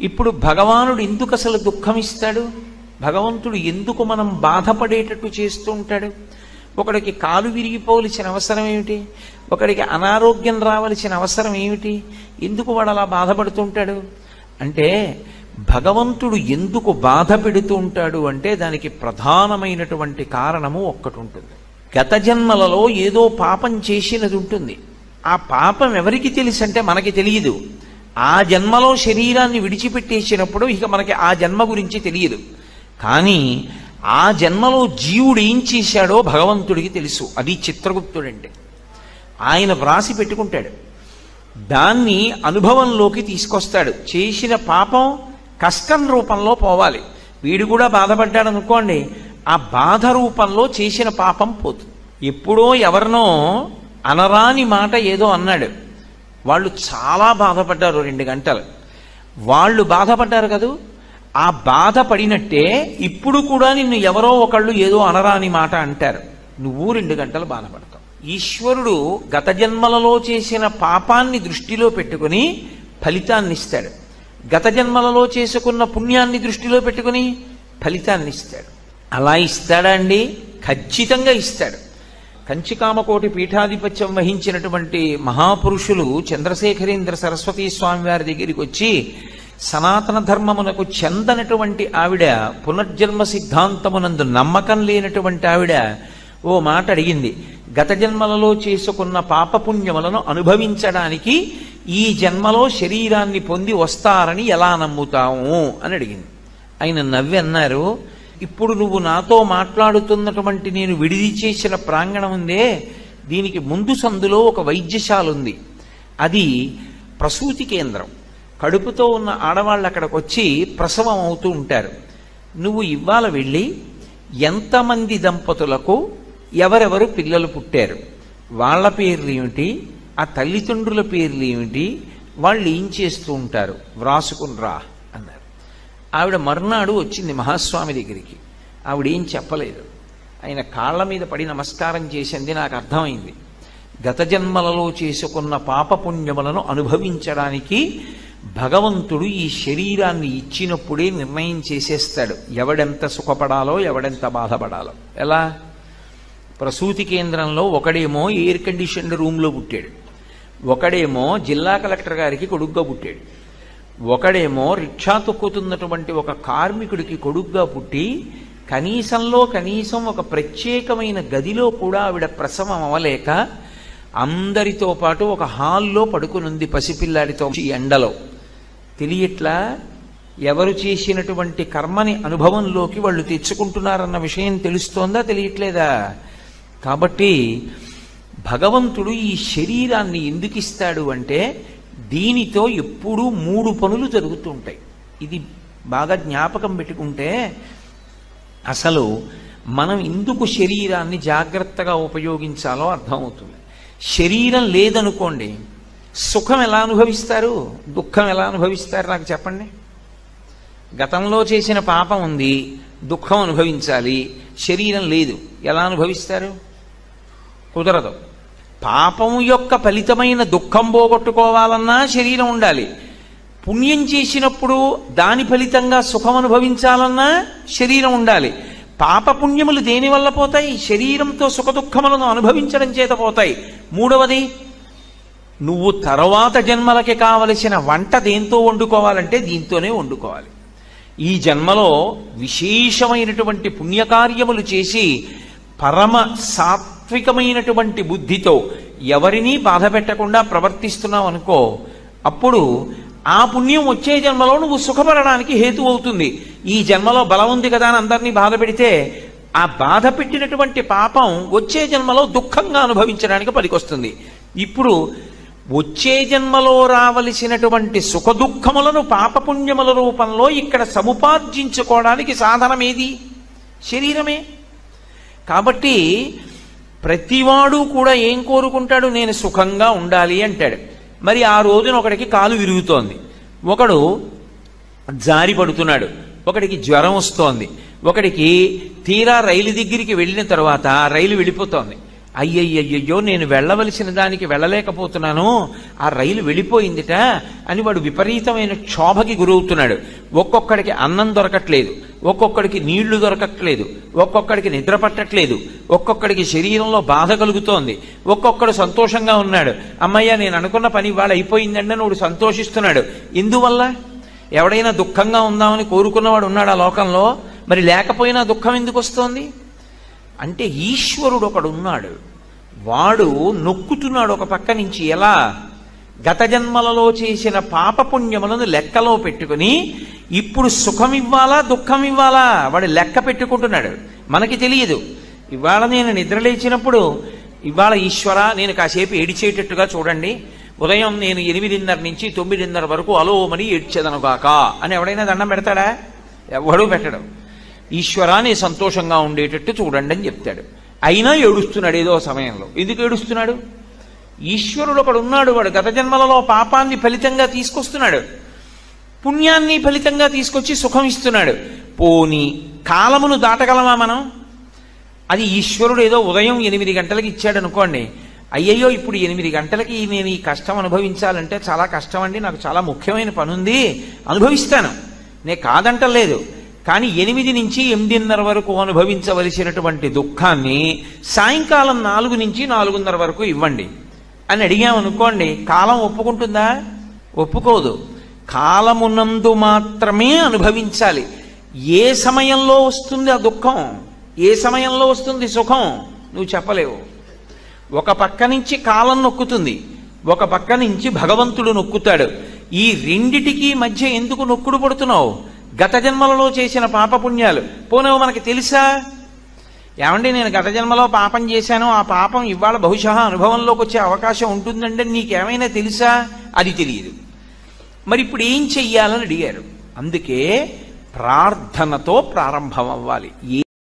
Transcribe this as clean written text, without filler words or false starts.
ఇప్పుడు భగవానుడు ఎందుకు అసలు దుఃఖం ఇస్తాడు? భగవంతుడు ఎందుకు మనం బాధపడేటట్టు చేస్తూ ఉంటాడు? ఒకడికి కాలు విరిగిపోవలసిన అవసరం ఏమిటి? ఒకడికి అనారోగ్యం రావలసిన అవసరం ఏమిటి? ఎందుకు వాడు అలా బాధపడుతుంటాడు అంటే, భగవంతుడు ఎందుకు బాధ పెడుతూ ఉంటాడు అంటే దానికి ప్రధానమైనటువంటి కారణము ఒక్కటి ఉంటుంది. గత జన్మలలో ఏదో పాపం చేసినది ఉంటుంది. ఆ పాపం ఎవరికి తెలుసు అంటే మనకి తెలియదు. ఆ జన్మలో శరీరాన్ని విడిచిపెట్టేసినప్పుడు ఇక మనకి ఆ జన్మ గురించి తెలియదు. కానీ ఆ జన్మలో జీవుడు ఏం చేశాడో భగవంతుడికి తెలుసు. అది చిత్రగుప్తుడంటే. ఆయన వ్రాసి పెట్టుకుంటాడు, దాన్ని అనుభవంలోకి తీసుకొస్తాడు. చేసిన పాపం కష్టం రూపంలో పోవాలి. వీడు కూడా బాధపడ్డాడు అనుకోండి, ఆ బాధ రూపంలో చేసిన పాపం పోతుంది. ఎప్పుడో ఎవరినో అనరాని మాట ఏదో అన్నాడు, వాళ్ళు చాలా బాధపడ్డారు 2 గంటలు. వాళ్ళు బాధపడ్డారు కదూ, ఆ బాధపడినట్టే ఇప్పుడు కూడా నిన్ను ఎవరో ఒకళ్ళు ఏదో అనరాని మాట అంటారు, నువ్వు 2 గంటలు బాధపడతావు. ఈశ్వరుడు గత జన్మలలో చేసిన పాపాన్ని దృష్టిలో పెట్టుకుని ఫలితాన్ని ఇస్తాడు. గత జన్మలలో చేసుకున్న పుణ్యాన్ని దృష్టిలో పెట్టుకుని ఫలితాన్ని ఇస్తాడు. అలా ఇస్తాడా అండి? ఖచ్చితంగా ఇస్తాడు. కంచికామకోటి పీఠాధిపత్యం వహించినటువంటి మహాపురుషులు చంద్రశేఖరేంద్ర సరస్వతీ స్వామి వారి దగ్గరికి వచ్చి, సనాతన ధర్మమునకు చెందనటువంటి ఆవిడ, పునర్జన్మ సిద్ధాంతమునందు నమ్మకం లేనటువంటి ఆవిడ ఓ మాట అడిగింది. గత జన్మలలో చేసుకున్న పాపపుణ్యములను అనుభవించడానికి ఈ జన్మలో శరీరాన్ని పొంది వస్తారని ఎలా నమ్ముతాము అని అడిగింది. ఆయన నవ్వి అన్నారు, ఇప్పుడు నువ్వు నాతో మాట్లాడుతున్నటువంటి నేను విడిది చేసిన ప్రాంగణం ఉందే, దీనికి ముందు సందులో ఒక వైద్యశాల ఉంది. అది ప్రసూతి కేంద్రం. కడుపుతో ఉన్న ఆడవాళ్ళు అక్కడికి వచ్చి ప్రసవం అవుతూ ఉంటారు. నువ్వు ఇవాళ వెళ్ళి ఎంతమంది దంపతులకు ఎవరెవరు పిల్లలు పుట్టారు, వాళ్ళ పేర్లు ఏమిటి, ఆ తల్లిదండ్రుల పేర్లు ఏమిటి, వాళ్ళు ఏం చేస్తూ ఉంటారు వ్రాసుకుని రా అన్నారు. ఆవిడ మర్నాడు వచ్చింది మహాస్వామి దగ్గరికి. ఆవిడేం చెప్పలేదు. ఆయన కాళ్ళ మీద పడి నమస్కారం చేసింది. నాకు అర్థమైంది, గత జన్మలలో చేసుకున్న పాపపుణ్యములను అనుభవించడానికి భగవంతుడు ఈ శరీరాన్ని ఇచ్చినప్పుడే నిర్ణయం చేసేస్తాడు ఎవడెంత సుఖపడాలో ఎవడెంత బాధపడాలో. ఎలా? ప్రసూతి కేంద్రంలో ఒకడేమో ఎయిర్ కండిషన్డ్ రూమ్లో పుట్టాడు, ఒకడేమో జిల్లా కలెక్టర్ గారికి కొడుగ్గా పుట్టాడు, ఒకడేమో రిక్షా తొక్కుతున్నటువంటి ఒక కార్మికుడికి కొడుగ్గా పుట్టి కనీసంలో కనీసం ఒక ప్రత్యేకమైన గదిలో కూడా ఆవిడ ప్రసవం అవ్వలేక అందరితో పాటు ఒక హాల్లో పడుకునుంది పసిపిల్లాడితో. ఈ ఎండలో తెలియట్లా ఎవరు చేసినటువంటి కర్మని అనుభవంలోకి వాళ్ళు తెచ్చుకుంటున్నారన్న విషయం తెలుస్తోందా తెలియట్లేదా? కాబట్టి భగవంతుడు ఈ శరీరాన్ని ఎందుకు ఇస్తాడు అంటే దీనితో ఎప్పుడూ 3 పనులు జరుగుతూ ఉంటాయి. ఇది బాగా జ్ఞాపకం పెట్టుకుంటే అసలు మనం ఎందుకు శరీరాన్ని జాగ్రత్తగా ఉపయోగించాలో అర్థమవుతుంది. శరీరం లేదనుకోండి, సుఖం ఎలా అనుభవిస్తారు, దుఃఖం ఎలా అనుభవిస్తారు నాకు చెప్పండి. గతంలో చేసిన పాపం ఉంది, దుఃఖం అనుభవించాలి, శరీరం లేదు, ఎలా అనుభవిస్తారు? కుదరదు. పాపం యొక్క ఫలితమైన దుఃఖం పోగొట్టుకోవాలన్నా శరీరం ఉండాలి. పుణ్యం చేసినప్పుడు దాని ఫలితంగా సుఖం అనుభవించాలన్నా శరీరం ఉండాలి. పాపపుణ్యములు దేనివల్ల పోతాయి? శరీరంతో సుఖ దుఃఖములను అనుభవించడం చేత పోతాయి. మూడవది, నువ్వు తర్వాత జన్మలకి కావలసిన వంట దేంతో వండుకోవాలంటే దీంతోనే వండుకోవాలి. ఈ జన్మలో విశేషమైనటువంటి పుణ్యకార్యములు చేసి పరమ సాత్వికమైనటువంటి బుద్ధితో ఎవరినీ బాధ పెట్టకుండా ప్రవర్తిస్తున్నావు అనుకో, అప్పుడు ఆ పుణ్యం వచ్చే జన్మలో నువ్వు సుఖపడడానికి హేతు అవుతుంది. ఈ జన్మలో బలం ఉంది కదా అని అందరినీ బాధ పెడితే ఆ బాధ పెట్టినటువంటి పాపం వచ్చే జన్మలో దుఃఖంగా అనుభవించడానికి పనికొస్తుంది. ఇప్పుడు వచ్చే జన్మలో రావలసినటువంటి సుఖ దుఃఖములను పాపపుణ్యముల రూపంలో ఇక్కడ సముపార్జించుకోవడానికి సాధనం ఏది? శరీరమే. కాబట్టి ప్రతివాడు కూడా ఏం కోరుకుంటాడు? నేను సుఖంగా ఉండాలి అంటాడు. మరి ఆ రోజున ఒకడికి కాలు విరుగుతోంది, ఒకడు జారి పడుతున్నాడు, ఒకడికి జ్వరం వస్తోంది, ఒకడికి తీరా రైలు దగ్గరికి వెళ్ళిన తర్వాత రైలు వెళ్ళిపోతోంది, అయ్యయ్యయ్యో నేను వెళ్ళవలసిన దానికి వెళ్ళలేకపోతున్నాను, ఆ రైలు వెళ్ళిపోయిందిట అని వాడు విపరీతమైన క్షోభకి గురవుతున్నాడు. ఒక్కొక్కడికి అన్నం దొరకట్లేదు, ఒక్కొక్కడికి నీళ్లు దొరకట్లేదు, ఒక్కొక్కడికి నిద్ర పట్టట్లేదు, ఒక్కొక్కడికి శరీరంలో బాధ కలుగుతోంది, ఒక్కొక్కడు సంతోషంగా ఉన్నాడు. అమ్మయ్య నేను అనుకున్న పని ఇవాళ అయిపోయిందంటే నువ్వు సంతోషిస్తున్నాడు. ఎందువల్ల? ఎవడైనా దుఃఖంగా ఉందామని కోరుకున్నవాడు ఉన్నాడు ఆ లోకంలో? మరి లేకపోయినా దుఃఖం ఎందుకు వస్తోంది అంటే ఈశ్వరుడు ఒకడు ఉన్నాడు, వాడు నొక్కుతున్నాడు ఒక పక్క నుంచి. ఎలా? గత జన్మలలో చేసిన పాపపుణ్యములను లెక్కలో పెట్టుకుని ఇప్పుడు సుఖం ఇవ్వాలా దుఃఖం ఇవ్వాలా వాడు లెక్క పెట్టుకుంటున్నాడు. మనకి తెలియదు. ఇవాళ నేను నిద్రలేచినప్పుడు ఇవాళ ఈశ్వర నేను కాసేపు ఏడిచేటట్టుగా చూడండి, ఉదయం నేను 8:30 నుంచి 9:30 వరకు అలోమని ఏడ్చేదనుగాక అని ఎవడైనా దండం పెడతాడా? ఎవడూ పెట్టడం. ఈశ్వరాన్ని సంతోషంగా ఉండేటట్టు చూడండి అని చెప్తాడు. అయినా ఏడుస్తున్నాడు ఏదో సమయంలో. ఎందుకు ఏడుస్తున్నాడు? ఈశ్వరుడు ఒకడు ఉన్నాడు, వాడు గత జన్మలలో పాపాన్ని ఫలితంగా తీసుకొస్తున్నాడు, పుణ్యాన్ని ఫలితంగా తీసుకొచ్చి సుఖం ఇస్తున్నాడు. పోని కాలమును దాటగలమా మనం? అది ఈశ్వరుడు ఏదో ఉదయం 8 గంటలకి ఇచ్చాడు అనుకోండి, అయ్యయ్యో ఇప్పుడు 8 గంటలకి నేను ఈ కష్టం అనుభవించాలంటే చాలా కష్టం అండి, నాకు చాలా ముఖ్యమైన పని ఉంది, అనుభవిస్తాను, నేను కాదంటలేదు. కానీ 8 నుంచి 8:30 వరకు అనుభవించవలసినటువంటి దుఃఖాన్ని సాయంకాలం 4 నుంచి 4:30 వరకు ఇవ్వండి అని అడిగామనుకోండి, కాలం ఒప్పుకుంటుందా? ఒప్పుకోదు. కాలమునందు మాత్రమే అనుభవించాలి. ఏ సమయంలో వస్తుంది ఆ దుఃఖం, ఏ సమయంలో వస్తుంది సుఖం నువ్వు చెప్పలేవు. ఒక పక్క నుంచి కాలం నొక్కుతుంది, ఒక పక్క నుంచి భగవంతుడు నొక్కుతాడు. ఈ రెండిటికి మధ్య ఎందుకు నొక్కుడు పడుతున్నావు? గత జన్మలలో చేసిన పాపపుణ్యాలు పోనవు మనకి తెలుసా? ఏమండి నేను గత జన్మలో పాపం చేశాను, ఆ పాపం ఇవాళ బహుశా అనుభవంలోకి వచ్చే అవకాశం ఉంటుందంటే నీకేమైనా తెలుసా? అది తెలియదు. మరి ఇప్పుడు ఏం చెయ్యాలని అడిగారు. అందుకే ప్రార్థనతో ప్రారంభం అవ్వాలి.